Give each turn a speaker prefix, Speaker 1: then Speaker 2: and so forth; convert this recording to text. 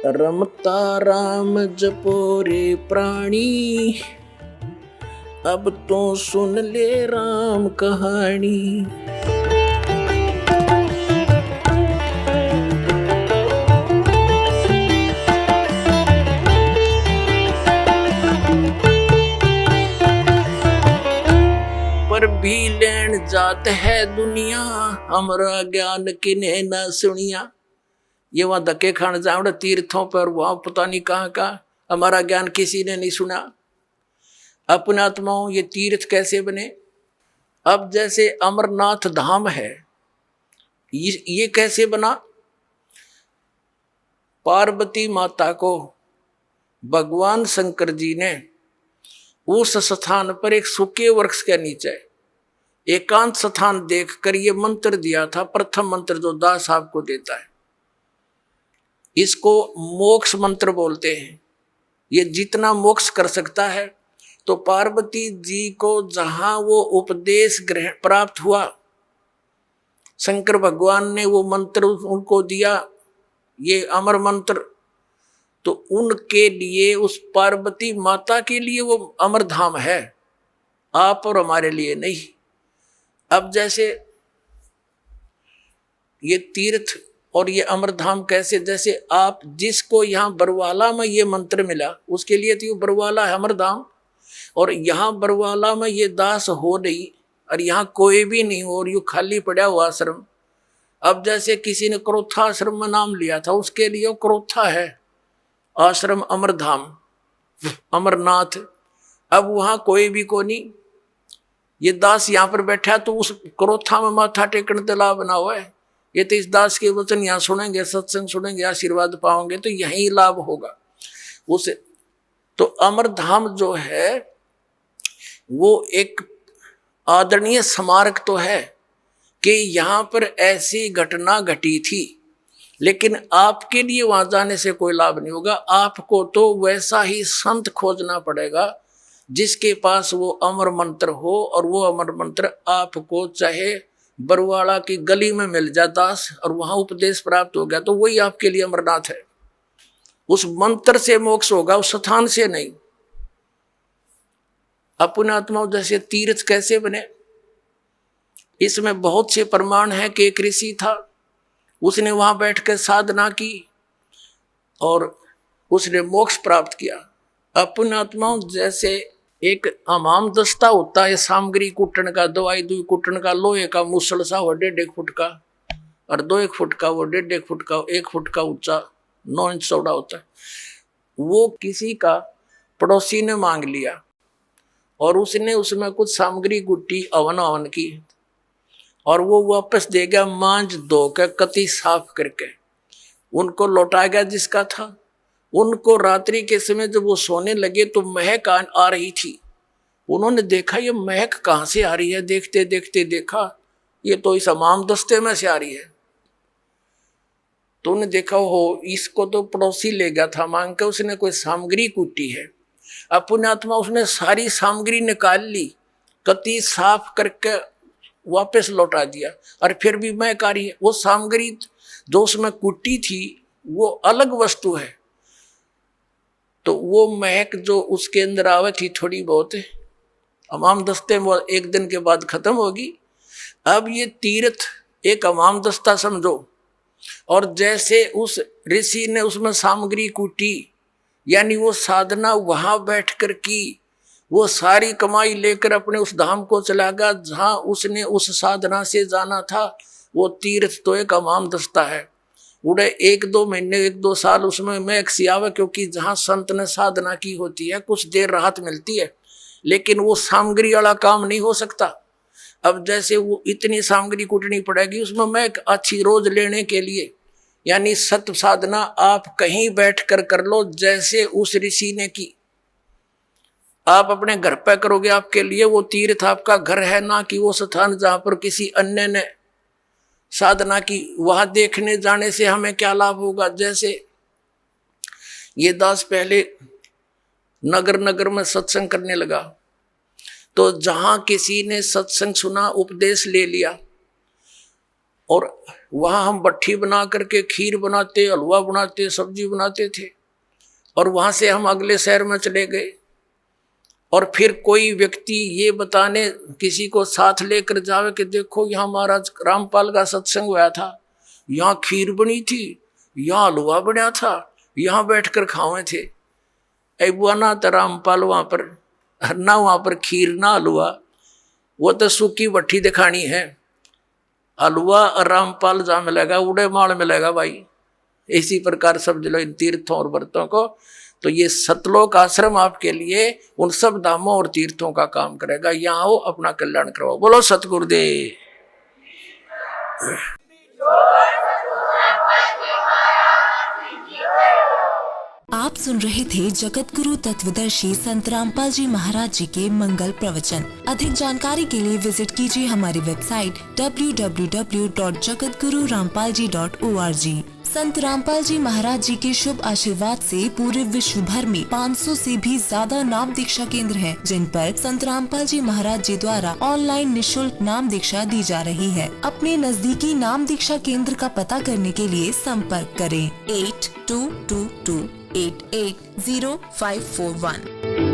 Speaker 1: रमता राम जपो रे प्राणी, अब तो सुन ले राम कहानी। पर भी लेन जात है दुनिया, हमरा ज्ञान किने न सुनिया। ये वहां धक्के खाने जाओ तीर्थों पर, वहां पता नहीं कहाँ का, हमारा ज्ञान किसी ने नहीं सुना। अपने आत्माओं ये तीर्थ कैसे बने? अब जैसे अमरनाथ धाम है, ये कैसे बना? पार्वती माता को भगवान शंकर जी ने उस स्थान पर एक सूखे वृक्ष के नीचे एकांत स्थान देखकर ये मंत्र दिया था। प्रथम मंत्र जो दास आपको देता है, इसको मोक्ष मंत्र बोलते हैं। ये जितना मोक्ष कर सकता है। तो पार्वती जी को जहां वो उपदेश ग्रहण प्राप्त हुआ, शंकर भगवान ने वो मंत्र उनको दिया, ये अमर मंत्र, तो उनके लिए, उस पार्वती माता के लिए वो अमर धाम है, आप और हमारे लिए नहीं। अब जैसे ये तीर्थ और ये अमरधाम कैसे, जैसे आप जिसको यहाँ बरवाला में ये मंत्र मिला, उसके लिए तो ये बरवाला है अमरधाम, और यहाँ बरवाला में ये दास हो नहीं, और यहाँ कोई भी नहीं हो, और यू खाली पड़ा हुआ आश्रम। अब जैसे किसी ने क्रोथा आश्रम में नाम लिया था, उसके लिए क्रोथा है आश्रम अमरधाम अमरनाथ। अब वहाँ कोई भी को नहीं, ये दास यहाँ पर बैठा तो उस क्रोथा में माथा टेकने तला बना हुआ है। ये तो इस दास के वचन यहाँ सुनेंगे, सत्संग सुनेंगे, आशीर्वाद पाओगे, तो यही लाभ होगा उसे। तो अमरधाम जो है वो एक आदरणीय स्मारक तो है कि यहाँ पर ऐसी घटना घटी थी, लेकिन आपके लिए वहां जाने से कोई लाभ नहीं होगा। आपको तो वैसा ही संत खोजना पड़ेगा जिसके पास वो अमर मंत्र हो, और वो अमर मंत्र आपको चाहे बरवाड़ा की गली में मिल जाए दास, और वहां उपदेश प्राप्त हो गया, तो वही आपके लिए अमरनाथ है। उस मंत्र से मोक्ष होगा, उस स्थान से नहीं। अपने आत्माओं जैसे तीर्थ कैसे बने, इसमें बहुत से प्रमाण है कि एक ऋषि था, उसने वहां बैठकर साधना की और उसने मोक्ष प्राप्त किया। अपने आत्माओं जैसे एक हमाम दस्ता होता है सामग्री कुटन का, दवाई दुई कुटन का, लोहे का मुसल सा वो 1.5 फुट का, और 2 फुट का, वो 1.5 फुट का, 1 फुट का ऊंचा, 9 इंच चौड़ा होता है। वो किसी का पड़ोसी ने मांग लिया, और उसने उसमें कुछ सामग्री कुटी अवन की, और वो वापस दे गया मांझ धो के कति साफ करके, उनको लौटा गया जिसका था। उनको रात्रि के समय जब वो सोने लगे तो महक आ रही थी। उन्होंने देखा ये महक कहाँ से आ रही है, देखते देखते देखा ये तो इस हमाम दस्ते में से आ रही है। तो उन्हें देखा हो इसको तो पड़ोसी ले गया था मांग के, उसने कोई सामग्री कूटी है। अब पुण्यात्मा उसने सारी सामग्री निकाल ली, कति साफ करके वापस लौटा दिया, और फिर भी महक आ रही है। वो सामग्री जो उसमें कूटी थी वो अलग वस्तु है, तो वो महक जो उसके अंदर आवे थी थोड़ी बहुत हमाम दस्ते में, वो एक दिन के बाद खत्म होगी। अब ये तीर्थ एक हमाम दस्ता समझो, और जैसे उस ऋषि ने उसमें सामग्री कूटी, यानी वो साधना वहां बैठकर की, वो सारी कमाई लेकर अपने उस धाम को चला गया जहां उसने उस साधना से जाना था। वो तीर्थ तो एक हमाम दस्ता है, उड़े 1-2 महीने 1-2 साल उसमें महक सी आवे, क्योंकि जहां संत ने साधना की होती है कुछ देर राहत मिलती है, लेकिन वो सामग्री वाला काम नहीं हो सकता। अब जैसे वो इतनी सामग्री कूटनी पड़ेगी उसमें महक अच्छी रोज लेने के लिए, यानी सत्य साधना आप कहीं बैठ कर लो, जैसे उस ऋषि ने की। आप अपने घर पे करोगे, आपके लिए वो तीर्थ आपका घर है, ना कि वो स्थान जहां पर किसी अन्य ने साधना की। वहां देखने जाने से हमें क्या लाभ होगा? जैसे ये दास पहले नगर नगर में सत्संग करने लगा, तो जहां किसी ने सत्संग सुना, उपदेश ले लिया, और वहाँ हम भट्ठी बना करके खीर बनाते, हलवा बनाते, सब्जी बनाते थे। और वहाँ से हम अगले शहर में चले गए और फिर कोई व्यक्ति ये बताने किसी को साथ लेकर जावे कि देखो यहाँ महाराज रामपाल का सत्संग हुआ था, यहाँ खीर बनी थी, यहाँ हलवा बना था, यहाँ बैठकर खावे थे। बुआ ना तो रामपाल वहाँ पर ना, वहाँ पर खीर ना हलवा, वो तो सूखी भट्ठी दिखानी है। हलवा और रामपाल जहाँ मिलेगा उड़े माल मिलेगा भाई। इसी प्रकार समझ लो इन तीर्थों और व्रतों को। तो ये सतलोक आश्रम आपके लिए उन सब धामों और तीर्थों का काम करेगा। यहाँ आओ, अपना कल्याण करवाओ। बोलो सतगुरुदेव।
Speaker 2: आप सुन रहे थे जगत गुरु तत्वदर्शी संत रामपाल जी महाराज जी के मंगल प्रवचन। अधिक जानकारी के लिए विजिट कीजिए हमारी वेबसाइट www.jagatgururampalji.org। संत रामपाल जी महाराज जी के शुभ आशीर्वाद से पूरे विश्व भर में 500 से भी ज्यादा नाम दीक्षा केंद्र हैं, जिन पर संत रामपाल जी महाराज जी द्वारा ऑनलाइन निशुल्क नाम दीक्षा दी जा रही है। अपने नजदीकी नाम दीक्षा केंद्र का पता करने के लिए संपर्क करें 8222880541।